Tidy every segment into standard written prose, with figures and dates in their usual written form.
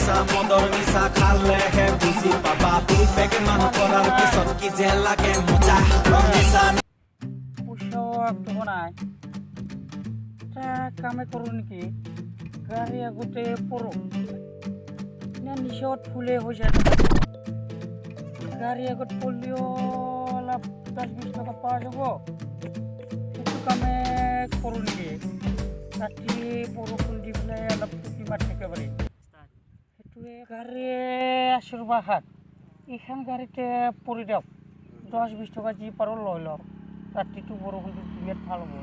নিচা মদৰ নিচা খালেহে বুজি পাবা তুই বেগে মান কৰাৰ পিছত কি যে লাগে মজা নিচা পোষক তো নাই কামে কৰোঁ নেকি গাড়ী আগতে পৰোঁ না নিচত ফুলে হৈ যায় গাড়ী আগত পৰলেও অলপ 10-20 টকা পোৱা যাব সেইটো কামে কৰোঁ নেকি ৰাতি বৰষুণ দি পেলাই অলপ টুপি মাৰি থাকিব পাৰি সেইটোৱে গাড়ী আশীৰ্বাদ হাত এইখন গাড়ীতে পৰি দিয়ক 10-20 টকা যি পাৰোঁ লৈ লওক ৰাতিটো বৰষুণটো বিৰাট ভাল হ'ব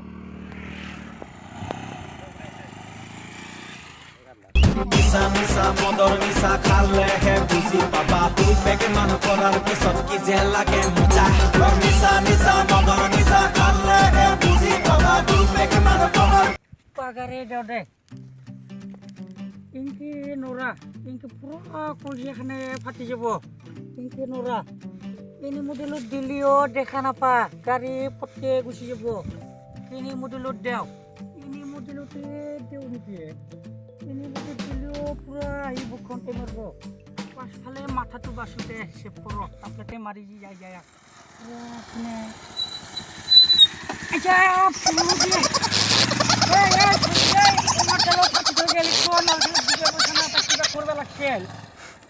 নিচা নিচা মদৰ নিচা খালেহে বুজি পাবা তুই বেগে মান কৰাৰ পিছত কি যে লাগে মজা নিচা নিচা মদৰ নিচা খালেহে বুজি পাবা তুই বেগে মান কৰাৰ পাগারে দাও দে ইনকি নোরা ইনকি পুরো কলিয়াখানে ফাটি যাব ইনকি নোরা ইনি মডেলত দিলিও দেখা নাপা গাড়ি পটকে গুচি যাব ইনি মডেলত দেও ইনি মডেলতে দেও নেকি ইনি মডেলত দিলিও পুরো আহি বুকখন মারব পাছফালে মাথাটো বাসুতে সেভ করো তাপলাতে মারি যায় যায় পুরো আচ্ছা পুরো দিয়ে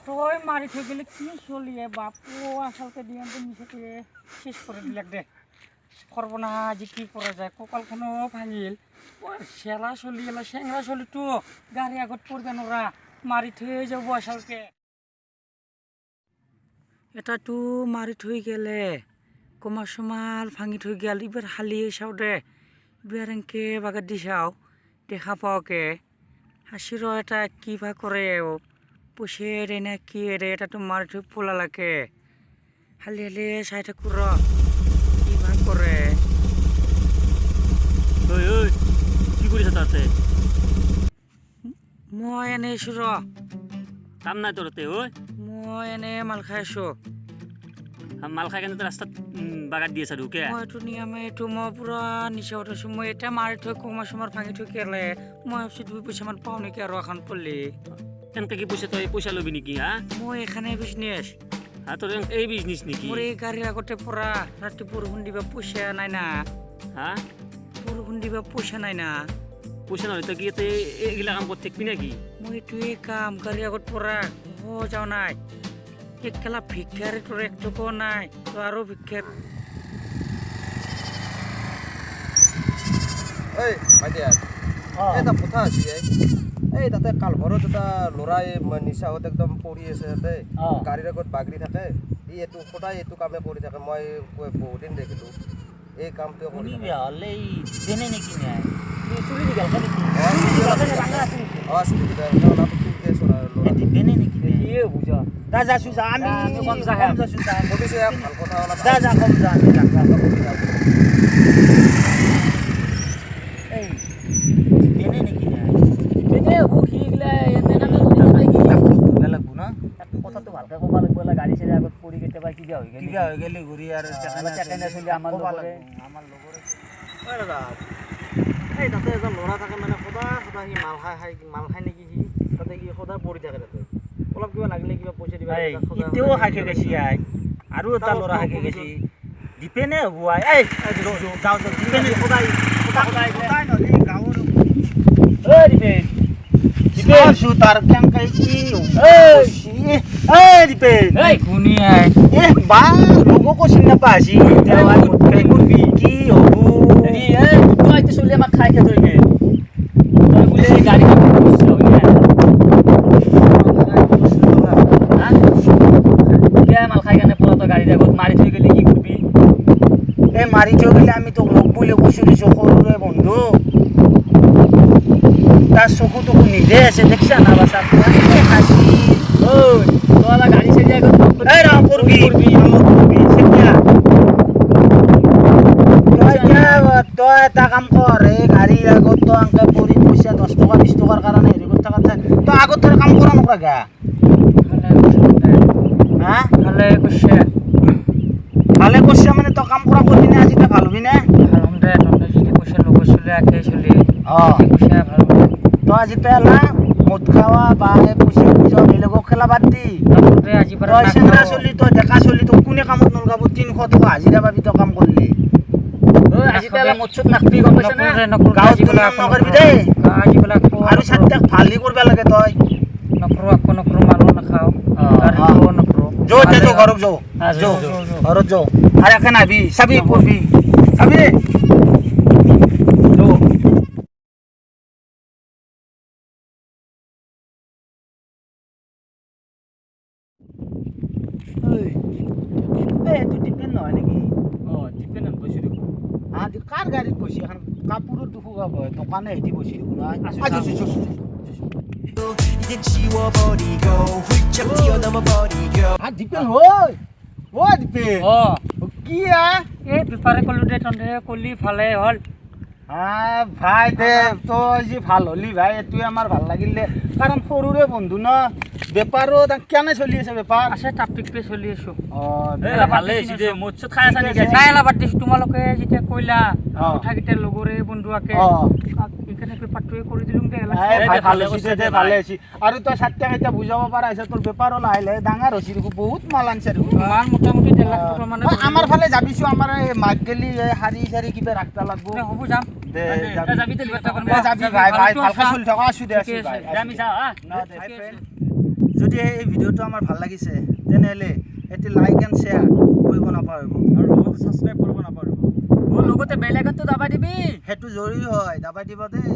তই মাৰি থৈ গেলে কি চলিয়ে বাপু আচলতে দিনটো মিছাতে শেষ কৰি দিলাক দে সৰ্বনা আজি কি কৰা যায় কঁকালখনো ভাঙিল চেলা চলি গেলা চেংৰা চলিটো গাড়ী আগত পৰবে নৰা মাৰি থৈ যাব আচলতে এটাতো মাৰি থৈ গেলে কমা চমাল ভাঙি থৈ গেল এইবাৰ হালি চাওঁ দে এবার এনকে বাগার দি চাও দেখা পাও কে হাসির এটা কি ভা করে পুষে রে না কি রে এটা তো মার ঠিক পোলা লাগে হালি হালি চাই থাকো র কি ভা করে ওই ওই কি করিস তাতে মই এনে আছো র কাম নাই তোরতে ওই মই এনে মাল খাই আছো মাল খাই কেনে রাস্তাত বাগাত দি আছে ঢুকে মই এইটো নিয়মে এইটো মই পুৰা নিচাত আছো মই এটা মাৰি থৈ কোমা চমাৰ ভাঙি থৈ কেলে মই ভাবছো 2 পইচামান পাওঁ নেকি আৰু এখন পল্লি এনেকে কি পইচা তই পইচা লবি নেকি হা মই এখানে বিজনেছ তোর এই বিজনেস নাকি মোৰ এই গাড়ীৰ আগতে পৰা ৰাতি বৰষুণ দিবা পইচা নাই না হা বৰষুণ দিবা পইচা নাই না পইচা নহলে তই কি এইগিলা কাম করতে থাকবি নাকি মই এইটোৱে কাম গাড়ীৰ আগত পৰা যাও নাই একলা ভিক্ষাৰী তোৰ একটুকো নাই তো আৰু ভিক্ষাৰ এই ভাইটিয়া এটা কথা আছে এই তাতে কালভৰত এটা ল'ৰাই নিচাত একদম পৰি আছে তাতে গাড়ীৰ আগত বাগৰি থাকে এইটো সদায় এইটো কামে কৰি থাকে মই বহুত দিন দেখিলোঁ এই কামটো কৰি হলে দেনে নাকি নাই দেনে নাকি বুঝা দা যাছো যা আমি কম যা যাছো যা ভাবিছে ভাল কথা অলপ যা কম যা আমি রাখা এই দেনে নাকি নাই এনে বুখি গলা এনে না লাগবো না কথা তো ভালকে কবা লাগবো গাড়ি ছেড়ে আগত পড়ি কেতেবা কিবা হই গেলি ঘুরি আর টাকা চলি আমার লগরে ওই দাদা এই তাতে এজন ল'ৰা থাকে মানে সদায় সি মাল খাই নেকি সি তাতে কি সদায় পৰি থাকে তাতে অলপ কিবা লাগিলে কিবা পইচা দিবা ইতেও হাকে গেছি আই আৰু এটা ল'ৰা হাকে গেছি দিপেনে হুৱাই এই যাও দিপেনে সদায় নলি গাঁৱৰ ঐ দিপেন দিপেন সুতার কেংকাই কি এই দিপেন এই কোনি আই এ বা লোগো কো চিনা পাছি দেওয়াই মুতকাই করবি কি হবু রে এই তুই আইতে চলে আমাক খাই খে ধরবে তুই বলে গাড়ি বসছ না মাল খাই কেনে পুরা তো গাড়ি দেখত মারি থই গেলে কি করবি এ মারি থই গেলে আমি তো লোক বলে কইছিলি সখরে বন্ধু তার চকু টকু নিদে আছে দেখছা না বাসা হাসি ওই তোলা গাড়ি ছেড়ে আগত এই রা করবি সেটা তুই এটা কাম কর এই গাড়ি আগত তো আঙ্কে পরি পয়সা 10 টাকা 20 টাকার কারণে এরকম টাকা তো আগত তোর কাম করা নকরা গা হ্যাঁ ভালে করছে মানে তো কাম করা করবি না আজিটা ভালো হবি না পয়সা লোক চলে আগে চলে পয়সা ভালো তো আজি পেলা মদ খাওয়া বা পয়সা পয়সা পেলা বাদ দি নকৰোঁ আজি পৰা তই চেংৰা চলি তই ডেকা চলি তোক কোনে কামত নলগাব 300 টকা হাজিৰা পাবি তই কাম কৰিলি আজি পেলা মৎসুত নাখবি গম পাইছ না গাঁৱত নাম নকৰবি দেই আজি বেলা আৰু চাৰটাক ভালি কৰিব লাগে তই নকৰোঁ আকৌ নকৰোঁ মানুহ নাখাওঁ গাড়ীও নকৰোঁ যো তে যো ঘৰত যো যো ঘৰত যো আৰু একে নাবি চাবি পঢ়বি চাবি যো এইটো ডিপেণ্ড নহয় নেকি আজি কাৰ গাড়ীত বসি এখন কাপোৰৰ দুখো গাব দোকানে হেঁতি বসি দেখোন ডিপেণ্ড হয় অ' ডিপেণ্ড কি এই বেপাৰে ক'লো দে তহঁতে ক'লি ভালে হ'ল ভাই দে তই যি ভাল হলি ভাই এইটোৱে আমাৰ ভাল লাগিল দে কাৰণ সৰুৰে বন্ধু ন বেপাৰো কেনে চলি আছে বেপাৰ আছে টাপিকপে চলি আছোঁ খাই আছা নেকি খাই বাদ দিছোঁ তোমালোকে যেতিয়া কৈলা কথাকেইটা লগৰে বন্ধুৱাকে এইকাৰণে পেপাৰটোৱে কৰি দিলোঁ দে ভালে হৈছে দে ভালে হৈছে আৰু তই চাৰিটাক এতিয়া বুজাব পৰা হৈছে তোৰ বেপাৰো লাহে লাহে ডাঙৰ হৈছে দেখোন বহুত মাল আনছে দেখোন মান মোটামুটি 1.5 লাখ টকা মানে আমাৰ ফালে যাবিছো আমাৰ এই মাক গেলি শাৰী চাৰী কিবা ৰাখবা লাগব হ'ব যাম দে যাবি দে যাবি ভাই ভাই ভালকে চলি থাকা আছো দে আছো ভাই আমি যাওঁ যদি এই ভিডিঅ'টো আমাৰ ভাল লাগিছে তেনেহ'লে এটি লাইক এণ্ড শ্বেয়াৰ কৰিব নাপাহৰিব আৰু লগতে ছাবস্ক্ৰাইব কৰিব নাপাহৰিব লগতে বেল আইকনটো দাবাই দিবি সেইটো জৰুৰী হয় দাবাই দিব দেই